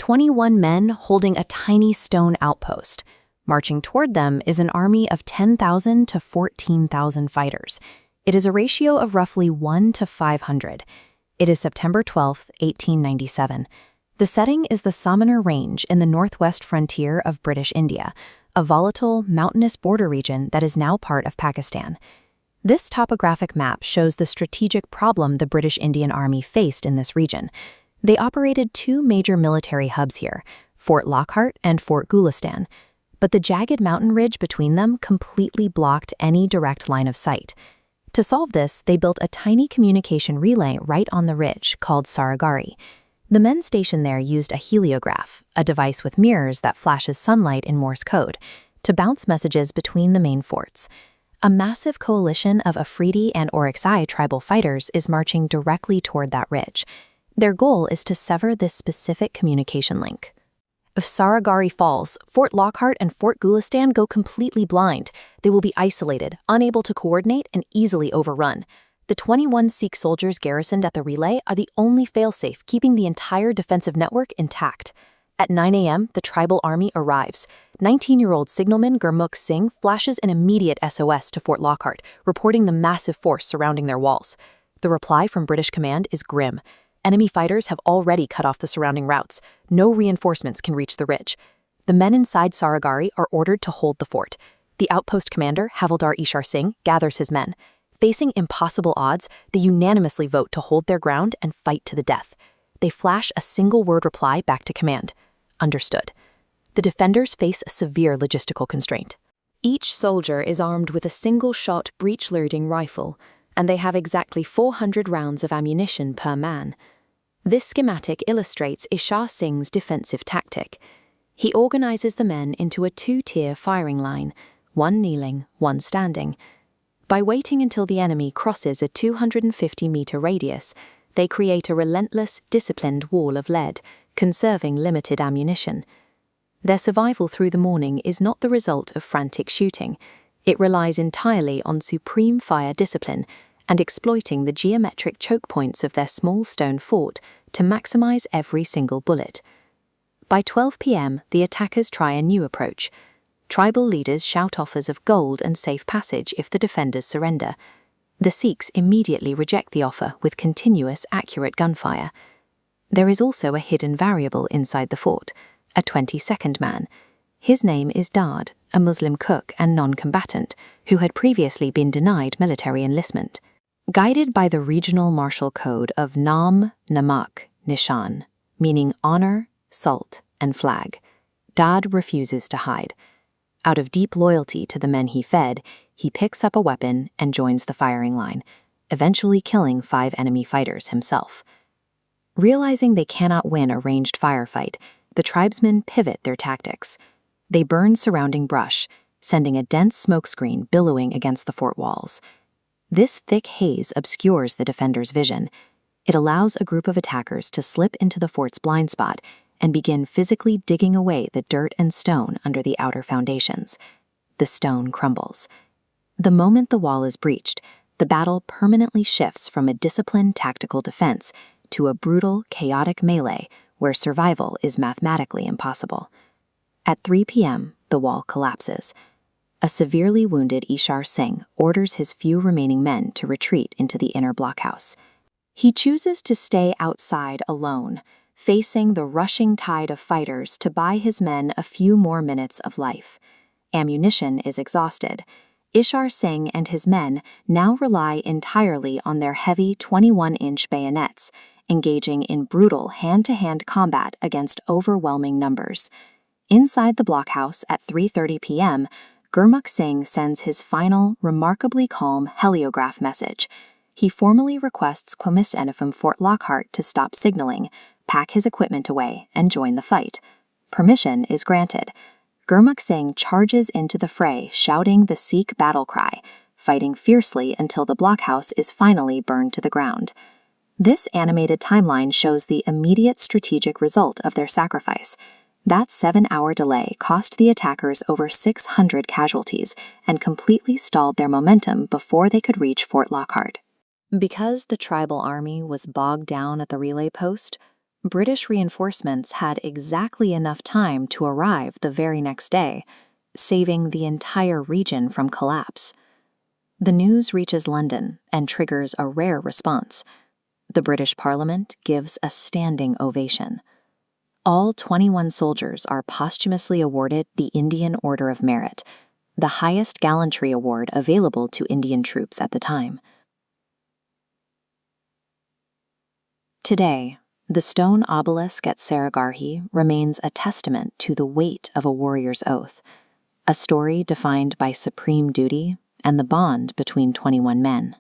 21 men holding a tiny stone outpost. Marching toward them is an army of 10,000 to 14,000 fighters. It is a ratio of roughly 1 to 500. It is September 12, 1897. The setting is the Samana Range in the northwest frontier of British India, a volatile, mountainous border region that is now part of Pakistan. This topographic map shows the strategic problem the British Indian Army faced in this region. They operated two major military hubs here, Fort Lockhart and Fort Gulistan, but the jagged mountain ridge between them completely blocked any direct line of sight. To solve this, they built a tiny communication relay right on the ridge called Saragarhi. The men stationed there used a heliograph, a device with mirrors that flashes sunlight in Morse code, to bounce messages between the main forts. A massive coalition of Afridi and Oryxai tribal fighters is marching directly toward that ridge. Their goal is to sever this specific communication link. If Saragarhi falls, Fort Lockhart and Fort Gulistan go completely blind. They will be isolated, unable to coordinate, and easily overrun. The 21 Sikh soldiers garrisoned at the relay are the only failsafe keeping the entire defensive network intact. At 9 a.m., the tribal army arrives. 19-year-old signalman Gurmukh Singh flashes an immediate SOS to Fort Lockhart, reporting the massive force surrounding their walls. The reply from British command is grim. Enemy fighters have already cut off the surrounding routes. No reinforcements can reach the ridge. The men inside Saragarhi are ordered to hold the fort. The outpost commander, Havildar Ishar Singh, gathers his men. Facing impossible odds, they unanimously vote to hold their ground and fight to the death. They flash a single-word reply back to command. Understood. The defenders face a severe logistical constraint. Each soldier is armed with a single-shot breech-loading rifle, and they have exactly 400 rounds of ammunition per man. This schematic illustrates Ishar Singh's defensive tactic. He organizes the men into a two-tier firing line, one kneeling, one standing. By waiting until the enemy crosses a 250-meter radius, they create a relentless, disciplined wall of lead, conserving limited ammunition. Their survival through the morning is not the result of frantic shooting. It relies entirely on supreme fire discipline and exploiting the geometric choke points of their small stone fort to maximize every single bullet. By 12 p.m., the attackers try a new approach. Tribal leaders shout offers of gold and safe passage if the defenders surrender. The Sikhs immediately reject the offer with continuous, accurate gunfire. There is also a hidden variable inside the fort, a 22nd man. His name is Dard, a Muslim cook and non-combatant who had previously been denied military enlistment. Guided by the regional martial code of Naam, Namak, Nishan, meaning honor, salt, and flag, Dard refuses to hide. Out of deep loyalty to the men he fed, he picks up a weapon and joins the firing line, eventually killing 5 enemy fighters himself. Realizing they cannot win a ranged firefight, the tribesmen pivot their tactics. They burn surrounding brush, sending a dense smoke screen billowing against the fort walls. This thick haze obscures the defenders' vision. It allows a group of attackers to slip into the fort's blind spot and begin physically digging away the dirt and stone under the outer foundations. The stone crumbles. The moment the wall is breached, the battle permanently shifts from a disciplined tactical defense to a brutal, chaotic melee where survival is mathematically impossible. At 3 p.m., the wall collapses. A severely wounded Ishar Singh orders his few remaining men to retreat into the inner blockhouse. He chooses to stay outside alone, facing the rushing tide of fighters to buy his men a few more minutes of life. Ammunition is exhausted. Ishar Singh and his men now rely entirely on their heavy 21-inch bayonets, engaging in brutal hand-to-hand combat against overwhelming numbers. Inside the blockhouse at 3:30 p.m., Gurmukh Singh sends his final, remarkably calm heliograph message. He formally requests Quamisena from Fort Lockhart to stop signaling, pack his equipment away, and join the fight. Permission is granted. Gurmukh Singh charges into the fray, shouting the Sikh battle cry, fighting fiercely until the blockhouse is finally burned to the ground. This animated timeline shows the immediate strategic result of their sacrifice. That 7-hour delay cost the attackers over 600 casualties and completely stalled their momentum before they could reach Fort Lockhart. Because the tribal army was bogged down at the relay post, British reinforcements had exactly enough time to arrive the very next day, saving the entire region from collapse. The news reaches London and triggers a rare response. The British Parliament gives a standing ovation. All 21 soldiers are posthumously awarded the Indian Order of Merit, the highest gallantry award available to Indian troops at the time. Today, the stone obelisk at Saragarhi remains a testament to the weight of a warrior's oath, a story defined by supreme duty and the bond between 21 men.